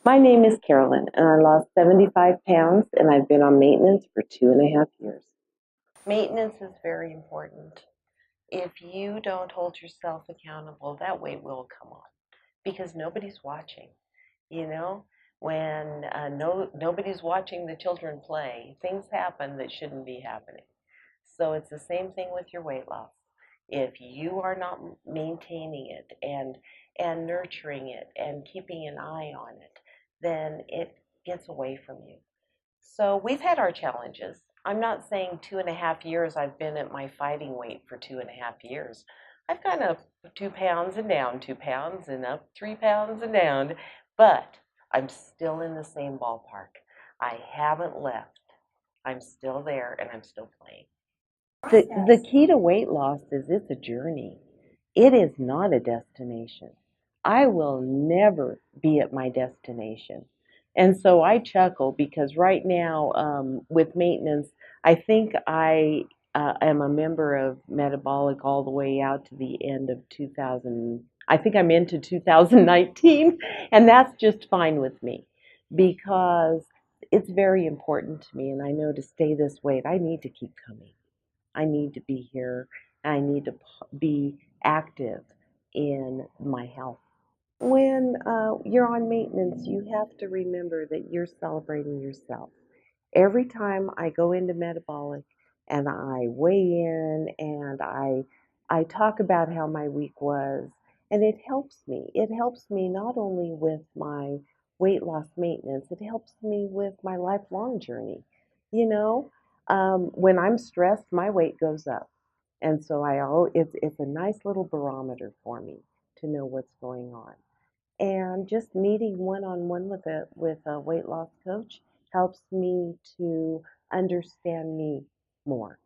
My name is Carolyn, and I lost 75 pounds, and I've been on maintenance for 2.5 years. Maintenance is very important. If you don't hold yourself accountable, that weight will come on because nobody's watching. You know, when nobody's watching the children play, things happen that shouldn't be happening. So it's the same thing with your weight loss. If you are not maintaining it and nurturing it and keeping an eye on it, then it gets away from you. So we've had our challenges. I'm not saying 2.5 years I've been at my fighting weight for 2.5 years. I've gone up 2 pounds and down 2 pounds and up 3 pounds and down, but I'm still in the same ballpark. I haven't left. I'm still there and I'm still playing. The key to weight loss is it's a journey. It is not a destination. I will never be at my destination. And so I chuckle because right now, with maintenance, I think I am a member of Metabolic all the way out to the end of 2000. I think I'm into 2019, and that's just fine with me because it's very important to me. And I know to stay this weight, I need to keep coming. I need to be here. I need to be active in my health. When you're on maintenance, you have to remember that you're celebrating yourself. Every time I go into metabolic and I weigh in and I talk about how my week was, and it helps me. It helps me not only with my weight loss maintenance, it helps me with my lifelong journey. You know, when I'm stressed, my weight goes up. And so it's a nice little barometer for me to know what's going on. And just meeting one on one with a weight loss coach helps me to understand me more.